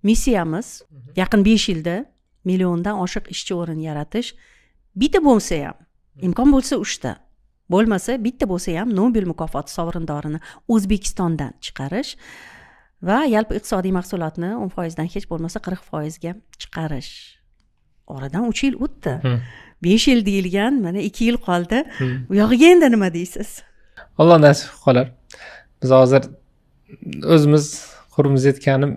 missiyamiz yaqin 5 yilda milliondan oshiq ishchi o'rin yaratish. Bitta bo'lsa ham, imkon bo'lsa 3 ta, bo'lmasa bitta bo'lsa ham Nobel mukofoti sovrindorini O'zbekistondan chiqarish va yalpi iqtisodiy mahsulotni 10% dan hech bo'lmasa 40% ga chiqarish. Oradan 3 yil o'tdi. 5 yil deyilgan, mana 2 yil qoldi. U yog'iga endi nima deysiz? Alloh nasib qolar. Biz hozir o'zimiz qurimiz yetgani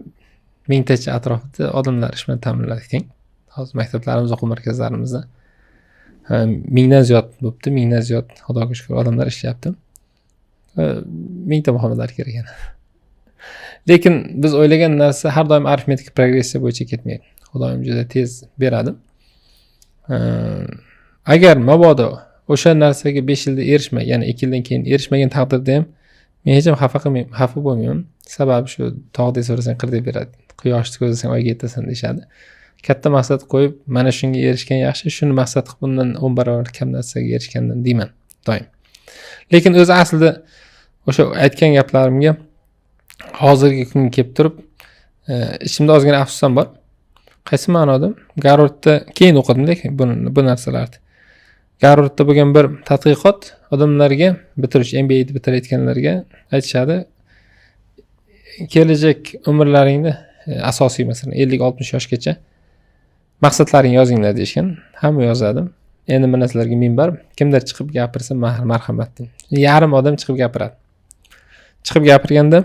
mingtacha atrofida odamlar ish bilan ta'minladik. Hozir maktablarimiz, o'quv markazlarimizda 1000 dan ziyod bo'libdi, 1000 dan ziyod Xudoga shukr odamlar ishlayapti. 1000 ta muhammadlar kerak ekan. Lekin biz o'ylagan narsa har doim arifmetik progressiya bo'yicha ketmaydi. Xudoyim juda tez beradi. Agar mabodo o'sha narsaga 5 yilda erishmay, ya'ni 2 yildan keyin erishmagan taqdirda ham men hech ham xafa bo'lmayman. Sababi shu tog'da so'rasang qir deb beradi. Quyoshni ko'zlasang oyga yetasan deyshadi. Katta maqsad qo'yib, mana shunga erishgan yaxshi, shuni maqsad qilib bundan 10 barobar kam narsaga erishgandan deyman doim. Lekin o'zi aslida o'sha aytgan gaplarimga hozirgi kunga kelib turib, ichimda ozgina afsus ham bor. Qaysi ma'noda? Garvardda keyin o'qidim-da bu narsalarni. Garvardda bo'lgan bir tadqiqot odamlarga bitirish, MBA ni bitirayotganlarga aytishadi, kelajak umrlaringda asosiy masalan 50-60 yoshgacha maqsadlaring yozinglar deyishgan. Hamma yozadi. Endi bu narsalarga minbar, kimdir chiqib gapirsa marhamat deng. Yarim odam chiqib gapiradi. Chiqib gapirganda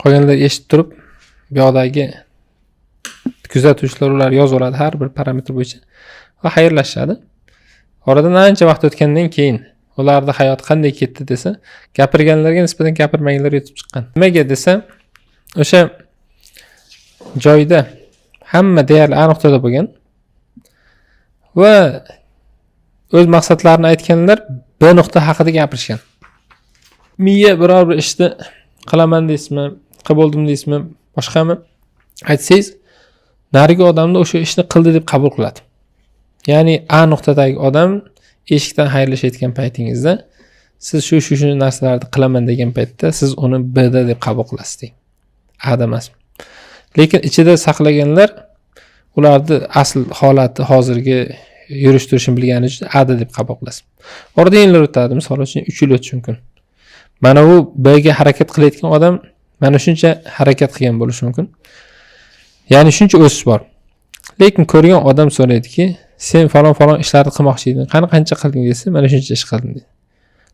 qolganlar eshitib turib, bu yoqdagi kuzatuvchilar ular yozaveradi har bir parametr bo'yicha va xayrlashadi. Oradan ancha vaqt o'tgandan keyin ularning hayoti qanday ketdi desa, gapirganlarga nisbatan gapirmaganlar yutib chiqqan. Nimaga desa, o'sha joyda hamma deyarli a nuqtada bo'lgan va o'z maqsadlarini aytganlar b nuqta haqida gapirishgan. Miya biror bir ishni qilaman deysizmi, qilib bo'ldim deysizmi, boshqami aytsangiz, narigi odamni o'sha ishni qildi deb qabul qiladi. Ya'ni a nuqtadagi odam eshikdan xayrlashayotgan paytingizda siz shu narsalarni qilaman degan paytda siz uni b da deb qabul qilasiz. A da emas. Lekin ichida saqlaganlar ularni asl holati hozirgi yurish turishini bilgani uchun a da deb qabul qilasiz. Oradan yillar o'tadi, misol uchun 3 yil o'tishi mumkin. Mana bu b ga harakat qilayotgan odam mana shuncha harakat qilgan bo'lishi mumkin. Ya'ni shuncha o'sish bor. Lekin ko'rgan odam so'raydiki, sen falon ishlarni qilmoqchi eding, qancha qilding desa, mana shuncha ish qildim deydi.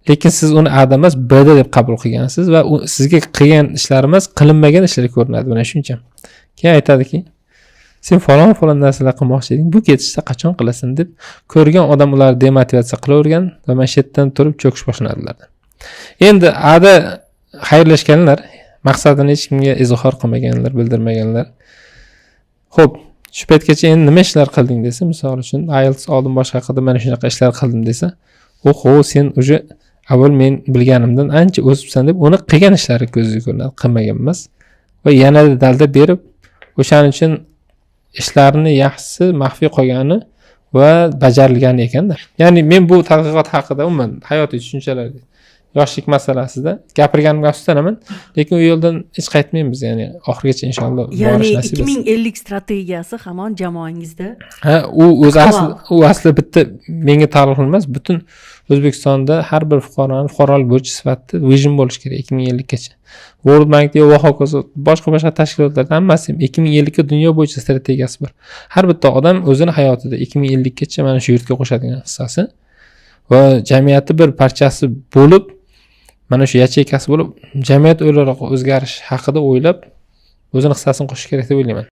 Lekin siz uni a da emas, b da deb qabul qilgansiz va sizga qilgan ishlaringiz qilinmagan ishlar ko'rinadi, mana shuncha. Keyin aytadiki, sen falon narsalar qilmoqchi eding, bu ketishsa qachon qilasan deb ko'rgan odam ularni demotivatsiya qilavergan va mana shu yerdan turib cho'kish boshlanadilar. Endi a da xayrlashganlar, maqsadini hech kimga izhor qilmaganlar, bildirmaganlar. Xo'p, shu paytgacha endi nima ishlar qilding desa, misol uchun IELTS oldim, boshqa qildim, mana shunaqa ishlar qildim desa, "Oho, sen uje avval men bilganimdan ancha o'sibsan" deb uni qilgan ishlari ko'zga ko'rinadi, qilmagan emas. Va yanada dalda berib, o'shaning uchun ishlarini yaxshisi maxfiy qolgani va bajarilgani ekanda. Ya'ni men bu tadqiqot haqida umuman hayotiy tushunchalar, yoshlik masalasida gapirganimga afsuslanaman, lekin u yo'ldan hech qaytmaymiz, ya'ni oxirigacha inshaalloh borish nasib etsin. Ya'ni 2050 strategiyasi hamon jamoangizda. Ha, u asli bitta menga taalluqli emas, butun O'zbekistonda har bir fuqarolik bo'yicha sifatida vision bo'lish kerak 2050 gacha. World Bank va hokazo boshqa tashkilotlar hammasi 2050 ga dunyo bo'yicha strategiyasi bor. Har bitta odam o'zini hayotida 2050 gacha mana shu yurtga qo'shadigan hissasi va jamiyati bir parchasi bo'lib, mana shu yacheykasi bo'lib, jamiyat o'laroq o'zgarish haqida o'ylab, o'zini hissasini qo'shish kerak deb o'ylayman.